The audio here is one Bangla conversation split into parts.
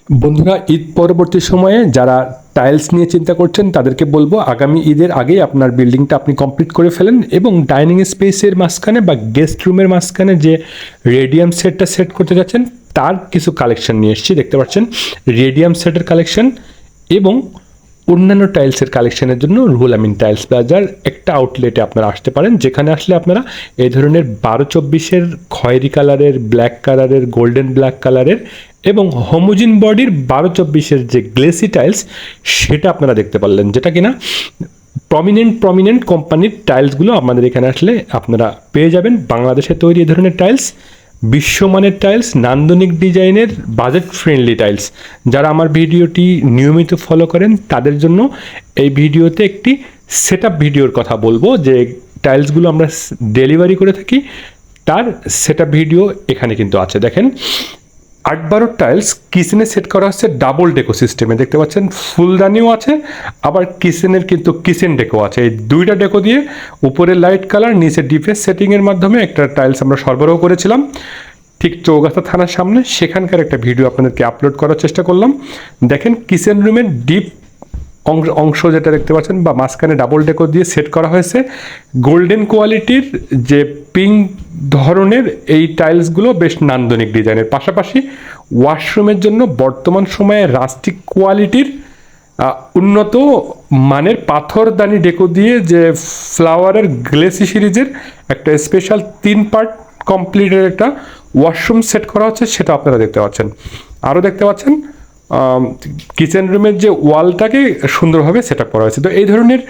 বন্ধুরা, ঈদ পরবর্তী সময়ে যারা টাইলস নিয়ে চিন্তা করছেন তাদেরকে বলবো আগামী ঈদের আগেই আপনার বিল্ডিংটা আপনি কমপ্লিট করে ফেলেন এবং ডাইনিং স্পেসের মাঝখানে বা গেস্ট রুমের মাঝখানে যে রেডিয়াম সেটটা সেট করতে যাচ্ছেন তার কিছু কালেকশন নিয়ে এসেছি। দেখতে পাচ্ছেন রেডিয়াম সেটের কালেকশন এবং অন্যান্য টাইলসের কালেকশনের জন্য রুহুল আমিন টাইলস প্লাজার একটা আউটলেটে আপনারা আসতে পারেন, যেখানে আসলে আপনারা এই ধরনের 12-24-এর খয়েরি কালারের, ব্ল্যাক কালারের, গোল্ডেন ব্ল্যাক কালারের এবং হোমোজিন বডির 12-24-এর যে গ্লেসি টাইলস সেটা আপনারা দেখতে পারলেন, যেটা কিনা প্রমিনেন্ট কোম্পানির টাইলসগুলো আমাদের এখানে আসলে আপনারা পেয়ে যাবেন। বাংলাদেশে তৈরি এই ধরনের টাইলস, বিশ্বমানের টাইলস, নান্দনিক ডিজাইনের, বাজেট ফ্রেন্ডলি টাইলস। যারা আমার ভিডিওটি নিয়মিত ফলো করেন তাদের জন্য এই ভিডিওতে একটি সেট আপ ভিডিওর কথা বলবো, যে টাইলসগুলো আমরা ডেলিভারি করে থাকি তার সেট আপ ভিডিও এখানে কিন্তু আছে। দেখেন 8-12 টাইলস কিচেনে সেট করা হচ্ছে ডাবল ডেকো সিস্টেমে। দেখতে পাচ্ছেন ফুলদানিও আছে, আবার কিচেনের কিন্তু কিচেন ডেকো আছে। এই দুইটা ডেকো দিয়ে উপরে লাইট কালার, নিচে ডিফেন্স সেটিংয়ের মাধ্যমে একটা টাইলস আমরা সরবরাহ করেছিলাম ঠিক চৌগাছা থানার সামনে। সেখানকার একটা ভিডিও আপনাদেরকে আপলোড করার চেষ্টা করলাম। দেখেন কিচেন রুমের ডিপ অংশ যেটা দেখতে পাচ্ছেন বা মাঝখানে ডাবল ডেকো দিয়ে সেট করা হয়েছে গোল্ডেন কোয়ালিটির যে পিঙ্ক ধরনের এই টাইলসগুলো বেশ নান্দনিক ডিজাইনের। পাশাপাশি ওয়াশরুমের জন্য বর্তমান সময়ে রাস্টিক কোয়ালিটির উন্নত মানের পাথরদানি ডেকো দিয়ে যে ফ্লাওয়ারের গ্লেসি সিরিজের একটা স্পেশাল 3 পার্ট কমপ্লিটের একটা ওয়াশরুম সেট করা হচ্ছে, সেটা আপনারা দেখতে পাচ্ছেন। আরও দেখতে পাচ্ছেন কিচেন রুমের যে ওয়ালটাকে সুন্দরভাবে সেট আপ করা হয়েছে। তো এই ধরনের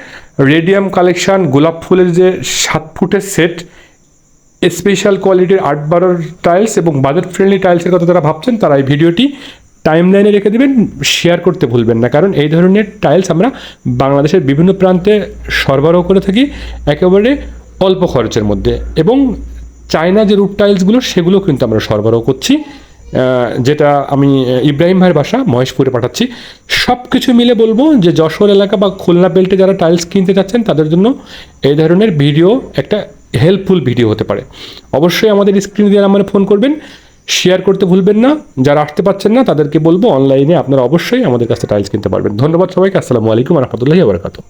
রেডিয়াম কালেকশান, গোলাপ ফুলের যে 7 ফুটের সেট, স্পেশাল কোয়ালিটির 8-12 টাইলস এবং বাজেট ফ্রেন্ডলি টাইলসের কথা যারা ভাবছেন তারা এই ভিডিওটি টাইম লাইনে রেখে দেবেন, শেয়ার করতে ভুলবেন না। কারণ এই ধরনের টাইলস আমরা বাংলাদেশের বিভিন্ন প্রান্তে সরবরাহ করে থাকি একেবারে অল্প খরচের মধ্যে, এবং চায়না যে রুট টাইলসগুলো সেগুলো কিন্তু আমরা সরবরাহ করছি, যেটা আমি ইব্রাহিম ভাইয়ের বাসা মহেশপুরে পাঠাচ্ছি। সব কিছু মিলে বলবো যে যশোর এলাকা বা খুলনা বেল্টে যারা টাইলস কিনতে যাচ্ছেন তাদের জন্য এই ধরনের ভিডিও একটা হেল্পফুল ভিডিও হতে পারে। অবশ্যই আমাদের স্ক্রিনে দিয়ে নাম্বারে ফোন করবেন, শেয়ার করতে ভুলবেন না। যারা আসতে পারছেন না তাদেরকে বলবো অনলাইনে আপনারা অবশ্যই আমাদের কাছে টাইলস কিনতে পারবেন। ধন্যবাদ সবাইকে। আসসালামু আলাইকুম ওয়া রাহমাতুল্লাহি ওয়া বারাকাতুহু।